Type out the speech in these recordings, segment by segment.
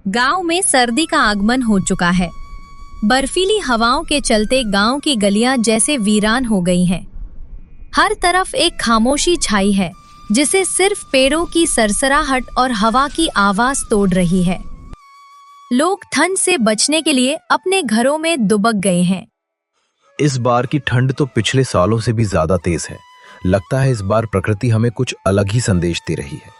गांव में सर्दी का आगमन हो चुका है। बर्फीली हवाओं के चलते गांव की गलियां जैसे वीरान हो गई हैं। हर तरफ एक खामोशी छाई है जिसे सिर्फ पेड़ों की सरसराहट और हवा की आवाज तोड़ रही है। लोग ठंड से बचने के लिए अपने घरों में दुबक गए हैं। इस बार की ठंड तो पिछले सालों से भी ज्यादा तेज है। लगता है इस बार प्रकृति हमें कुछ अलग ही संदेश दे रही है।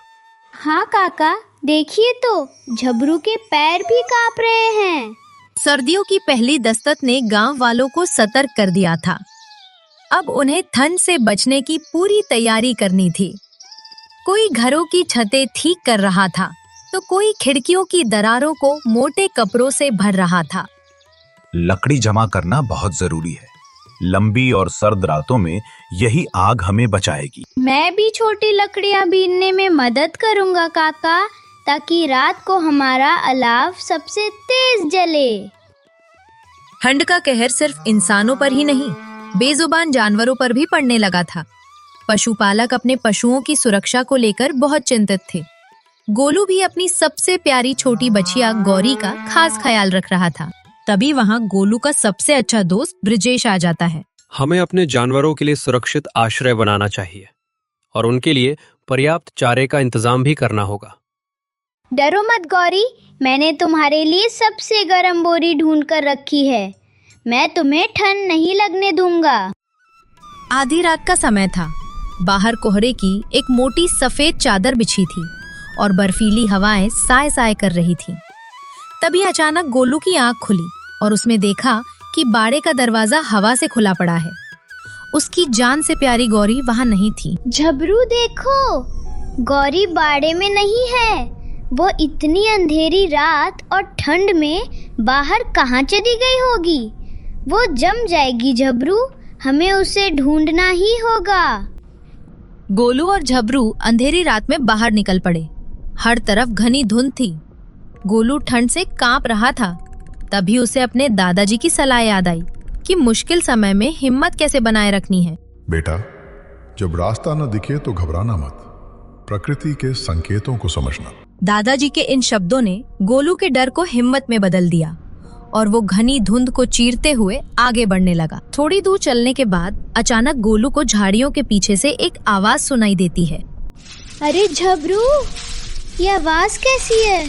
हाँ काका, देखिए तो झबरू के पैर भी कांप रहे हैं। सर्दियों की पहली दस्तक ने गांव वालों को सतर्क कर दिया था। अब उन्हें ठंड से बचने की पूरी तैयारी करनी थी। कोई घरों की छतें ठीक कर रहा था तो कोई खिड़कियों की दरारों को मोटे कपड़ों से भर रहा था। लकड़ी जमा करना बहुत जरूरी है। लंबी और सर्द रातों में यही आग हमें बचाएगी। मैं भी छोटी लकड़ियां बीनने में मदद करूंगा काका, ताकि रात को हमारा अलाव सबसे तेज जले। ठंड का कहर सिर्फ इंसानों पर ही नहीं, बेजुबान जानवरों पर भी पड़ने लगा था। पशुपालक अपने पशुओं की सुरक्षा को लेकर बहुत चिंतित थे। गोलू भी अपनी सबसे प्यारी छोटी बछिया गौरी का खास ख्याल रख रहा था। तभी वहाँ गोलू का सबसे अच्छा दोस्त ब्रिजेश आ जाता है। हमें अपने जानवरों के लिए सुरक्षित आश्रय बनाना चाहिए और उनके लिए पर्याप्त चारे का इंतजाम भी करना होगा। डरो मत गौरी, मैंने तुम्हारे लिए सबसे गर्म बोरी ढूंढ कर रखी है। मैं तुम्हें ठंड नहीं लगने दूंगा। आधी रात का समय था। बाहर कोहरे की एक मोटी सफेद चादर बिछी थी और बर्फीली हवाएं साए साए कर रही थीं। तभी अचानक गोलू की आंख खुली और उसने देखा कि बाड़े का दरवाजा हवा से खुला पड़ा है। उसकी जान से प्यारी गौरी वहाँ नहीं थी। झबरू देखो, गौरी बाड़े में नहीं है। वो इतनी अंधेरी रात और ठंड में बाहर कहाँ चली गई होगी? वो जम जाएगी झबरू, हमें उसे ढूंढना ही होगा। गोलू और झबरू अंधेरी रात में बाहर निकल पड़े। हर तरफ घनी धुंध थी। गोलू ठंड से कांप रहा था। तभी उसे अपने दादाजी की सलाह याद आई कि मुश्किल समय में हिम्मत कैसे बनाए रखनी है। बेटा, जब रास्ता न दिखे तो घबराना मत, प्रकृति के संकेतों को समझना। दादाजी के इन शब्दों ने गोलू के डर को हिम्मत में बदल दिया और वो घनी धुंध को चीरते हुए आगे बढ़ने लगा। थोड़ी दूर चलने के बाद अचानक गोलू को झाड़ियों के पीछे से एक आवाज सुनाई देती है। अरे झबरू, ये आवाज कैसी है?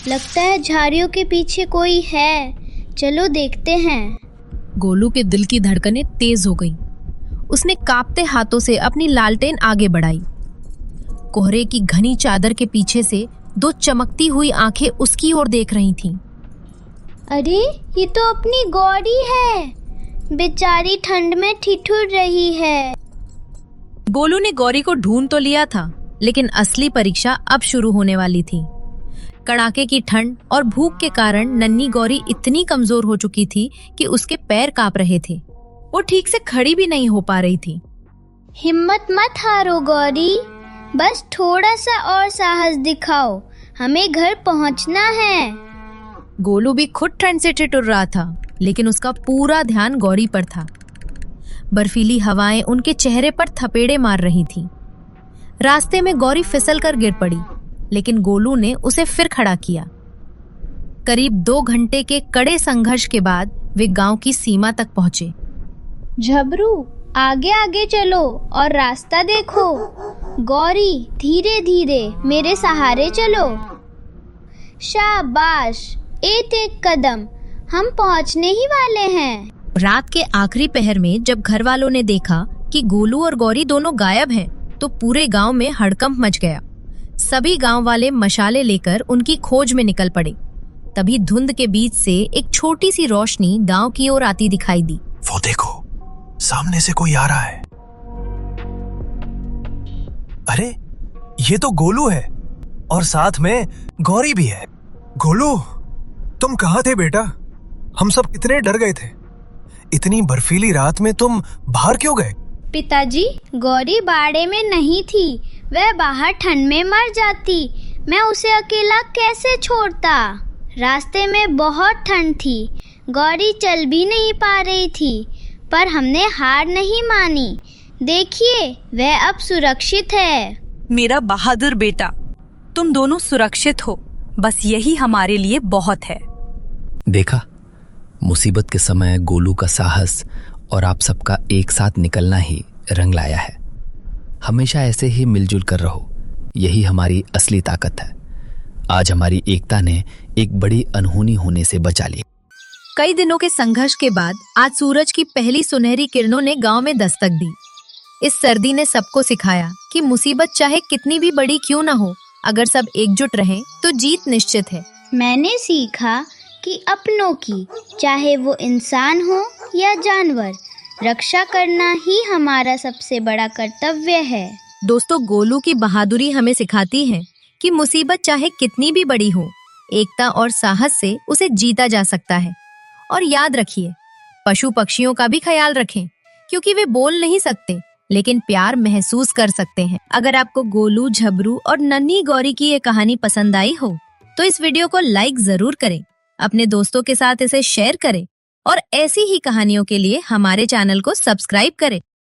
लगता है झाड़ियों के पीछे कोई है। चलो देखते हैं। गोलू के दिल की धड़कनें तेज हो गईं। उसने कांपते हाथों से अपनी लालटेन आगे बढ़ाई। कोहरे की घनी चादर के पीछे से दो चमकती हुई आंखें उसकी ओर देख रही थीं। अरे ये तो अपनी गौरी है, बेचारी ठंड में ठिठुर रही है। गोलू ने गौरी को ढूंढ तो लिया था, लेकिन असली परीक्षा अब शुरू होने वाली थी। कड़ाके की ठंड और भूख के कारण नन्ही गौरी इतनी कमजोर हो चुकी थी कि उसके पैर कांप रहे थे। वो ठीक से खड़ी भी नहीं हो पा रही थी। हिम्मत मत हारो गौरी, बस थोड़ा सा और साहस दिखाओ, हमें घर पहुंचना है। गोलू भी खुद ठंड से ठिठुर रहा था, लेकिन उसका पूरा ध्यान गौरी पर था। बर्फीली हवाएं उनके चेहरे पर थपेड़े मार रही थीं। रास्ते में गौरी फिसल कर गिर पड़ी, लेकिन गोलू ने उसे फिर खड़ा किया। करीब 2 घंटे के कड़े संघर्ष के बाद वे गांव की सीमा तक पहुंचे। झबरू, आगे आगे चलो और रास्ता देखो। गौरी, धीरे धीरे मेरे सहारे चलो। शाबाश, एक कदम, हम पहुंचने ही वाले हैं। रात के आखिरी पहर में जब घर वालों ने देखा कि गोलू और गौरी दोनों गायब हैं, तो पूरे गांव में हड़कंप मच गया। सभी गांव वाले मशाले लेकर उनकी खोज में निकल पड़े। तभी धुंध के बीच से एक छोटी सी रोशनी गांव की ओर आती दिखाई दी। वो देखो, सामने से कोई आ रहा है। अरे ये तो गोलू है और साथ में गौरी भी है। गोलू, तुम कहाँ थे बेटा? हम सब कितने डर गए थे। इतनी बर्फीली रात में तुम बाहर क्यों गए? पिताजी, गौरी बाड़े में नहीं थी, वह बाहर ठंड में मर जाती। मैं उसे अकेला कैसे छोड़ता? रास्ते में बहुत ठंड थी, गौरी चल भी नहीं पा रही थी, पर हमने हार नहीं मानी। देखिए, वह अब सुरक्षित है। मेरा बहादुर बेटा, तुम दोनों सुरक्षित हो बस यही हमारे लिए बहुत है। देखा, मुसीबत के समय गोलू का साहस और आप सबका एक साथ निकलना ही रंग लाया है। हमेशा ऐसे ही मिलजुल कर रहो, यही हमारी असली ताकत है। आज हमारी एकता ने एक बड़ी अनहोनी होने से बचा ली। कई दिनों के संघर्ष के बाद आज सूरज की पहली सुनहरी किरणों ने गांव में दस्तक दी। इस सर्दी ने सबको सिखाया कि मुसीबत चाहे कितनी भी बड़ी क्यों न हो, अगर सब एकजुट रहें तो जीत निश्चित है। मैंने सीखा कि अपनों की, चाहे वो इंसान हो या जानवर, रक्षा करना ही हमारा सबसे बड़ा कर्तव्य है। दोस्तों, गोलू की बहादुरी हमें सिखाती है कि मुसीबत चाहे कितनी भी बड़ी हो, एकता और साहस से उसे जीता जा सकता है। और याद रखिए, पशु पक्षियों का भी ख्याल रखें, क्योंकि वे बोल नहीं सकते लेकिन प्यार महसूस कर सकते हैं। अगर आपको गोलू, झबरू और नन्ही गौरी की ये कहानी पसंद आई हो तो इस वीडियो को लाइक जरूर करें, अपने दोस्तों के साथ इसे शेयर करें और ऐसी ही कहानियों के लिए हमारे चैनल को सब्सक्राइब करें।